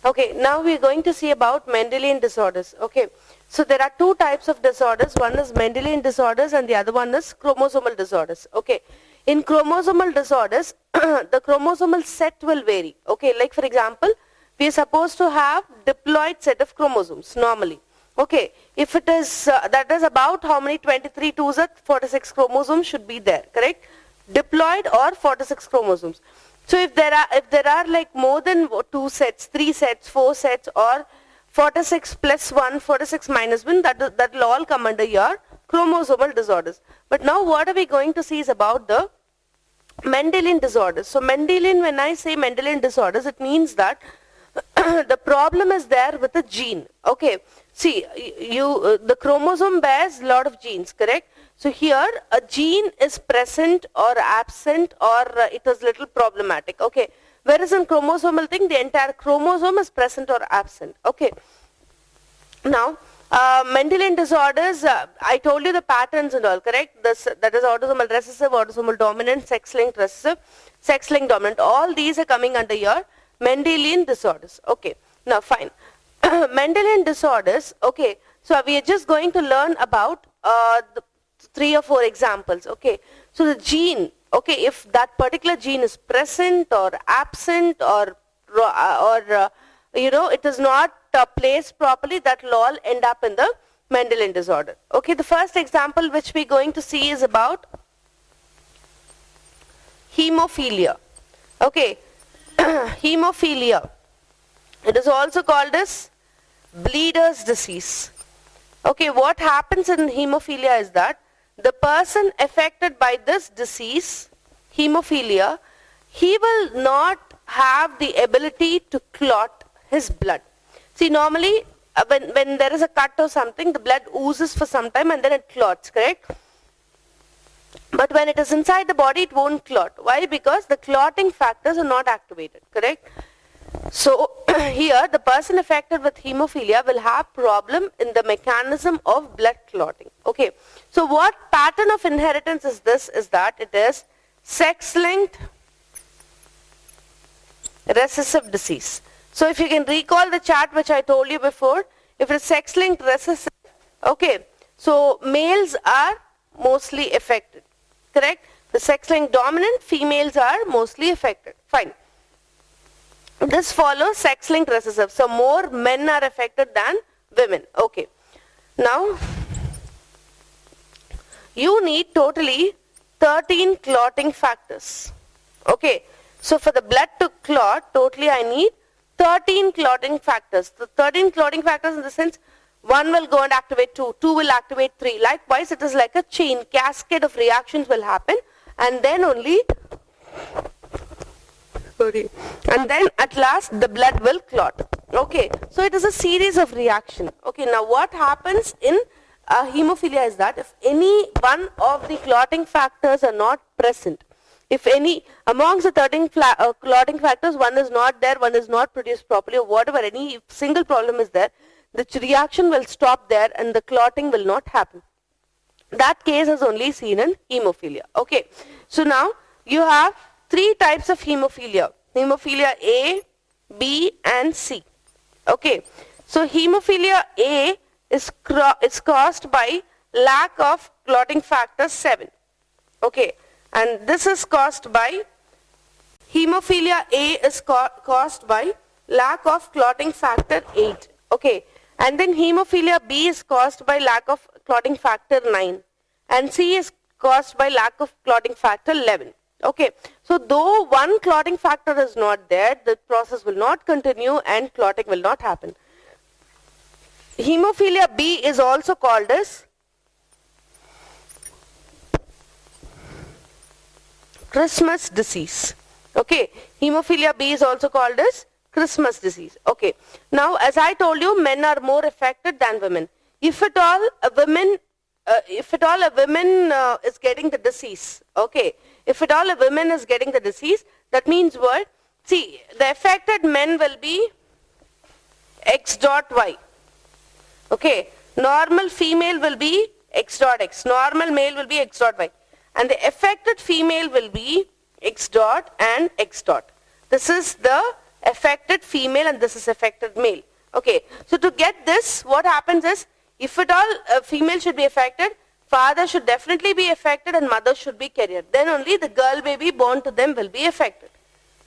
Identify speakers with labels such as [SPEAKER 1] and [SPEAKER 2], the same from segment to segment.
[SPEAKER 1] Okay, now we are going to see about Mendelian disorders. Okay, so there are two types of disorders. One is Mendelian disorders and the other one is chromosomal disorders. Okay, in chromosomal disorders, the chromosomal set will vary. Okay, like for example, we are supposed to have diploid set of chromosomes normally. Okay, if it is, that is about how many 23 twos are 46 chromosomes should be there, correct? Diploid or 46 chromosomes. So if there are like more than 2 sets, 3 sets, 4 sets, or 46 plus 1, 46 minus 1, that will all come under your chromosomal disorders. But now what are we going to see is about the Mendelian disorders. So Mendelian, when I say Mendelian disorders, it means that the problem is there with the gene. Okay, see, the chromosome bears a lot of genes, correct? So here a gene is present or absent, or it is little problematic. Okay, whereas in chromosomal thing, the entire chromosome is present or absent. Okay, now Mendelian disorders, I told you the patterns and all, correct? That is autosomal recessive, autosomal dominant, sex-linked recessive, sex-linked dominant. All these are coming under your Mendelian disorders. Okay, now fine. Mendelian disorders, okay, so we are just going to learn about the 3 or 4 examples. Okay, so the gene, okay, if that particular gene is present or absent, or you know, it is not placed properly, that will all end up in the Mendelian disorder. Okay, the first example which we are going to see is about hemophilia. Okay, hemophilia, it is also called as bleeder's disease. Okay, what happens in hemophilia is that the person affected by this disease, hemophilia, he will not have the ability to clot his blood. See, normally when there is a cut or something, the blood oozes for some time and then it clots, correct? But when it is inside the body, it won't clot. Why? Because the clotting factors are not activated, correct? So here the person affected with hemophilia will have problem in the mechanism of blood clotting. Okay, so what pattern of inheritance is this? Is that it is sex-linked recessive disease. So if you can recall the chart which I told you before, if it is sex-linked recessive, okay, so males are mostly affected, correct? The sex-linked dominant, females are mostly affected. Fine. This follows sex-linked recessive. So more men are affected than women. Okay. Now, you need totally 13 clotting factors. Okay. So for the blood to clot, totally I need 13 clotting factors. The 13 clotting factors in the sense, 1 will go and activate 2, 2 will activate 3. Likewise, it is like a chain, cascade of reactions will happen, and then only, and then at last the blood will clot. Okay, so it is a series of reaction. Okay, now what happens in hemophilia is that if any one of the clotting factors are not present, if any amongst the 13 clotting factors, one is not there, one is not produced properly, or whatever, any single problem is there, the reaction will stop there and the clotting will not happen. That case is only seen in hemophilia. Okay, so now you have 3 types of hemophilia. Hemophilia A, B and C. Okay, so hemophilia A is caused by lack of clotting factor 7. Okay, and this is caused by, hemophilia A is caused by lack of clotting factor 8. Okay, and then hemophilia B is caused by lack of clotting factor 9, and C is caused by lack of clotting factor 11. Okay, so though one clotting factor is not there, the process will not continue and clotting will not happen. Hemophilia B is also called as Christmas disease. Okay, hemophilia B is also called as Christmas disease. Okay, now as I told you, men are more affected than women. If at all a woman is getting the disease, okay, if at all a woman is getting the disease, that means what? See, the affected men will be X dot Y. Okay, normal female will be X dot X, normal male will be X dot Y, and the affected female will be X dot and X dot. This is the affected female and this is affected male. Okay, so to get this, what happens is, if at all a female should be affected, father should definitely be affected and mother should be carrier. Then only the girl baby born to them will be affected.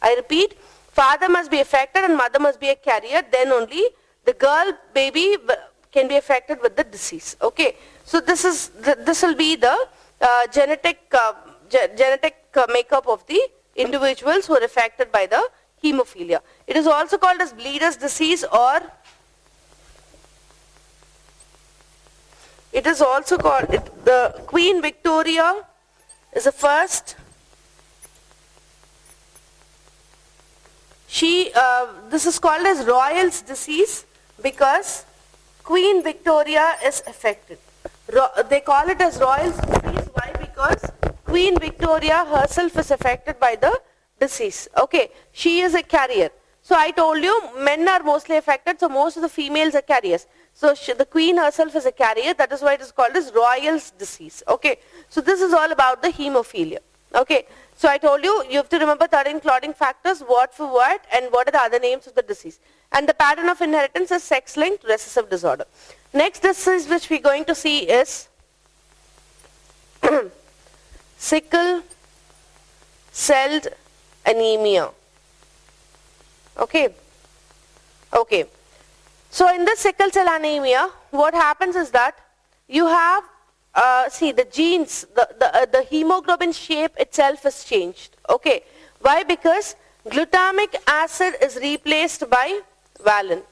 [SPEAKER 1] I repeat, father must be affected and mother must be a carrier, then only the girl baby can be affected with the disease. Okay, so this will be the genetic makeup of the individuals who are affected by the hemophilia. It is also called as bleeder's disease, or it is also called, the Queen Victoria is the first. This is called as Royal's disease because Queen Victoria is affected. They call it as Royal's disease. Why? Because Queen Victoria herself is affected by the disease. Okay, she is a carrier. So I told you men are mostly affected, so most of the females are carriers. So the queen herself is a carrier, that is why it is called as Royal's disease. Okay, so this is all about the hemophilia. Okay, so I told you, you have to remember 13 clotting factors, what for what, and what are the other names of the disease. And the pattern of inheritance is sex-linked recessive disorder. Next disease which we are going to see is sickle cell anemia. Okay. Okay. So in the sickle cell anemia, what happens is that you have, see the genes, the hemoglobin shape itself is changed. Okay. Why? Because glutamic acid is replaced by valine.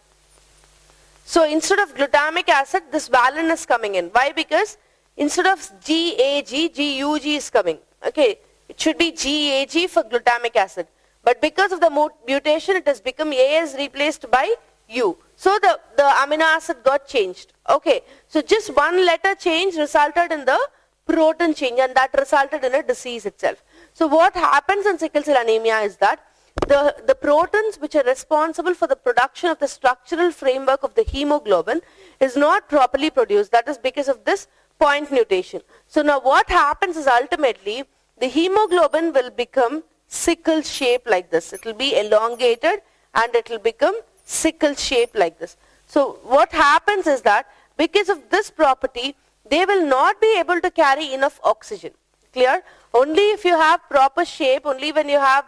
[SPEAKER 1] So instead of glutamic acid, this valine is coming in. Why? Because instead of GAG, GUG is coming. Okay. It should be GAG for glutamic acid. But because of the mutation, it has become A is replaced by U. So the amino acid got changed. Okay. So just one letter change resulted in the protein change, and that resulted in a disease itself. So what happens in sickle cell anemia is that the proteins which are responsible for the production of the structural framework of the hemoglobin is not properly produced. That is because of this point mutation. So now what happens is ultimately the hemoglobin will become sickle shape like this. It will be elongated and it will become sickle shape like this. So what happens is that because of this property, they will not be able to carry enough oxygen. Clear? Only if you have proper shape, only when you have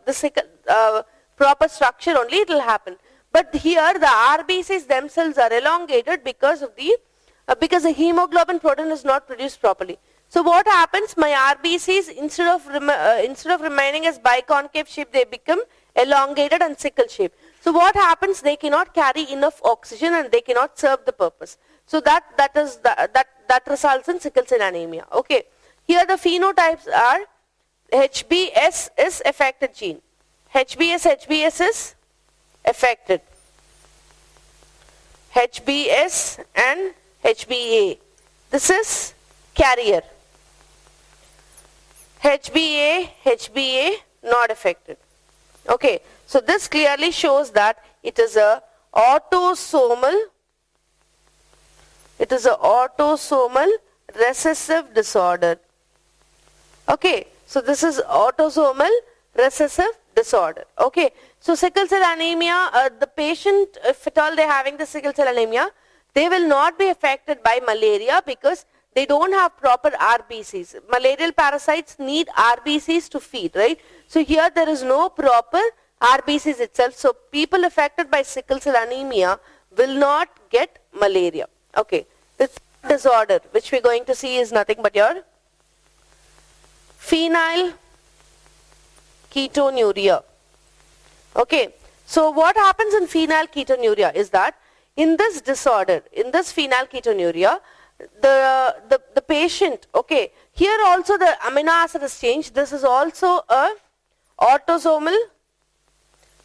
[SPEAKER 1] the sickle, proper structure, only it will happen. But here the RBCs themselves are elongated because of the hemoglobin protein is not produced properly. So what happens? My RBCs instead of remaining as biconcave shape, they become elongated and sickle shape. So what happens? They cannot carry enough oxygen and they cannot serve the purpose. So that results in sickle cell anemia. Okay. Here the phenotypes are HBS is affected gene. HBS is affected. HBS and HBA. This is carrier. HBA not affected. Okay, so this clearly shows that it is a autosomal recessive disorder. Okay, so this is autosomal recessive disorder. Okay, so sickle cell anemia, the patient, if at all they are having the sickle cell anemia, they will not be affected by malaria because they don't have proper RBCs. Malarial parasites need RBCs to feed, right? So here there is no proper RBCs itself. So people affected by sickle cell anemia will not get malaria. Okay. This disorder which we are going to see is nothing but your phenylketonuria. Okay. So what happens in phenylketonuria is that in this disorder, in this phenylketonuria, the patient, okay, here also the amino acid is changed. This is also a autosomal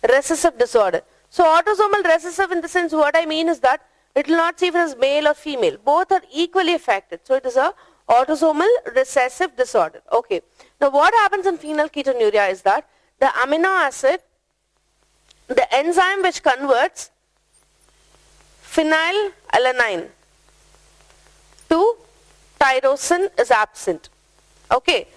[SPEAKER 1] recessive disorder. So autosomal recessive in the sense, what I mean is that it will not see if it is male or female. Both are equally affected. So it is a autosomal recessive disorder. Okay. Now what happens in phenylketonuria is that the amino acid, the enzyme which converts phenylalanine to tyrosine is absent. Okay.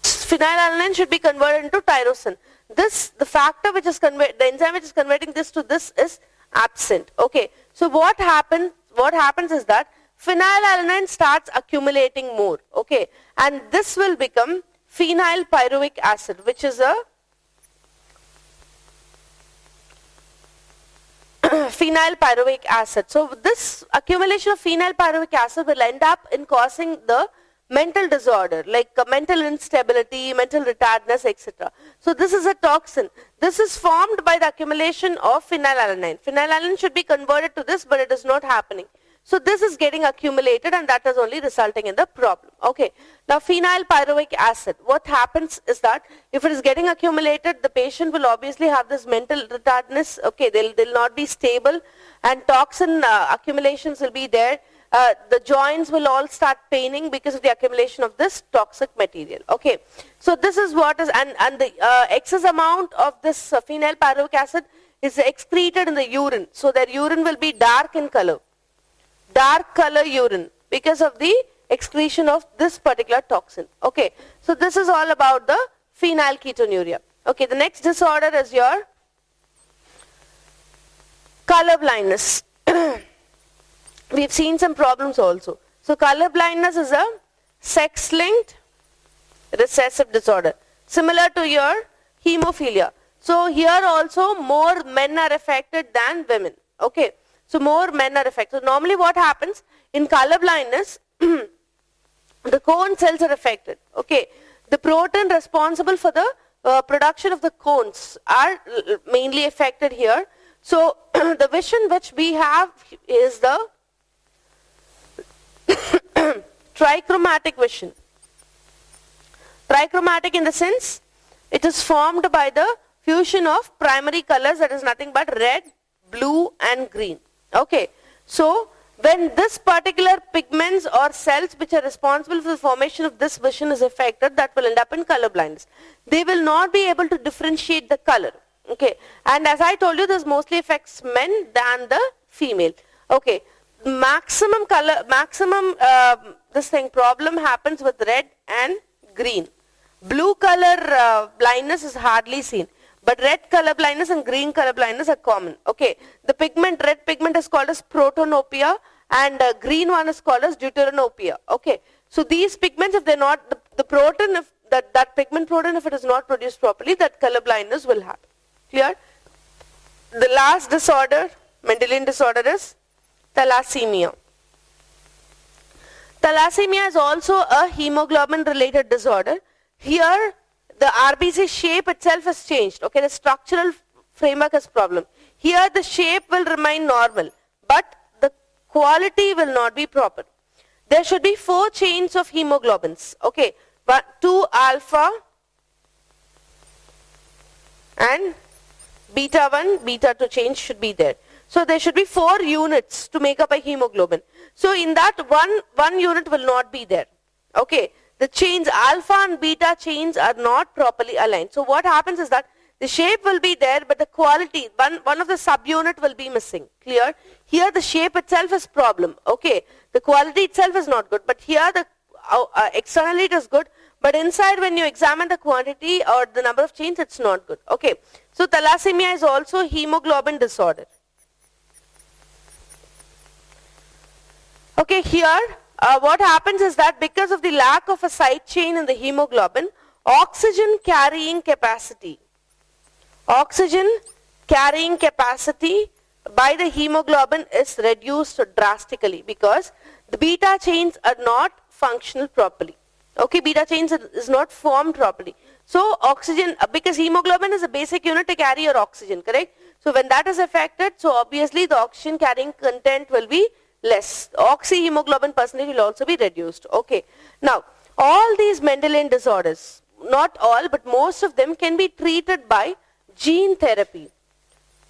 [SPEAKER 1] Phenylalanine should be converted into tyrosine. the factor which is the enzyme which is converting this to this is absent. Okay, so what happens is that phenylalanine starts accumulating more. Okay, and this will become phenyl pyruvic acid, which is a phenyl pyruvic acid. So this accumulation of phenyl pyruvic acid will end up in causing the mental disorder like mental instability, mental retardedness, etc. So this is a toxin. This is formed by the accumulation of phenylalanine. Phenylalanine should be converted to this, but it is not happening. So this is getting accumulated, and that is only resulting in the problem. Okay. Now phenyl pyruvic acid, what happens is that if it is getting accumulated, the patient will obviously have this mental retardedness. Okay, they'll not be stable, and toxin accumulations will be there. The joints will all start paining because of the accumulation of this toxic material. Okay, so this is what is, and the excess amount of this phenyl pyruvic acid is excreted in the urine. So their urine will be dark in color. Dark color urine because of the excretion of this particular toxin. Okay, so this is all about the phenylketonuria. Okay, the next disorder is your color blindness. We've seen some problems also. So color blindness is a sex-linked recessive disorder, similar to your hemophilia. So here also more men are affected than women. Okay. So more men are affected. So normally what happens in color blindness, the cone cells are affected. Okay, the protein responsible for the production of the cones are mainly affected here. So the vision which we have is the trichromatic vision. Trichromatic in the sense it is formed by the fusion of primary colors, that is nothing but red, blue and green. Okay, so when this particular pigments or cells which are responsible for the formation of this vision is affected, that will end up in color blindness. They will not be able to differentiate the color. Okay, and as I told you, this mostly affects men than the female. Okay, maximum color, problem happens with red and green. Blue color blindness is hardly seen. But red color blindness and green color blindness are common. Okay, the pigment, red pigment is called as protanopia, and green one is called as deuteranopia. Okay, so these pigments, if they're not, the protein, if that pigment protein, if it is not produced properly, that color blindness will happen. Clear? The last disorder, Mendelian disorder, is thalassemia. Thalassemia is also a hemoglobin related disorder. Here the RBC shape itself has changed. Okay, the structural framework has problem. Here the shape will remain normal, but the quality will not be proper. There should be 4 chains of hemoglobins. Okay, but 2 alpha and beta 1, beta 2 chains should be there. So there should be 4 units to make up a hemoglobin. So in that one unit will not be there. Okay. The chains alpha and beta chains are not properly aligned. So what happens is that the shape will be there, but the quality, one of the subunit will be missing. Clear? Here the shape itself is problem. Okay, the quality itself is not good, but here the externally it is good, but inside when you examine the quantity or the number of chains, it's not good. Okay, so thalassemia is also hemoglobin disorder. Okay, here what happens is that because of the lack of a side chain in the hemoglobin, oxygen carrying capacity by the hemoglobin is reduced drastically because the beta chains are not functional properly. Okay, beta chains is not formed properly. So oxygen, because hemoglobin is a basic unit to carry your oxygen, correct? So when that is affected, so obviously the oxygen carrying content will be less. Oxyhemoglobin percentage will also be reduced. Okay. Now, all these Mendelian disorders, not all, but most of them can be treated by gene therapy.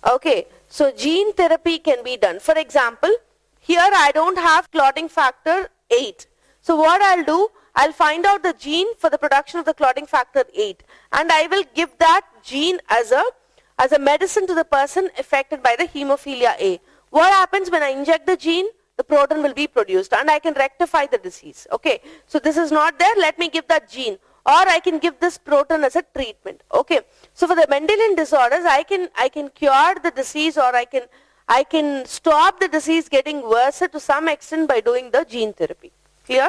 [SPEAKER 1] Okay. So, gene therapy can be done. For example, here I don't have clotting factor 8. So, what I'll do, I'll find out the gene for the production of the clotting factor 8, and I will give that gene as a medicine to the person affected by the hemophilia A. What happens when I inject the gene? The protein will be produced and I can rectify the disease. Okay, so this is not there, let me give that gene. or I can give this proton as a treatment. Okay. So for the Mendelian disorders, I can cure the disease, or I can stop the disease getting worse to some extent by doing the gene therapy. Clear?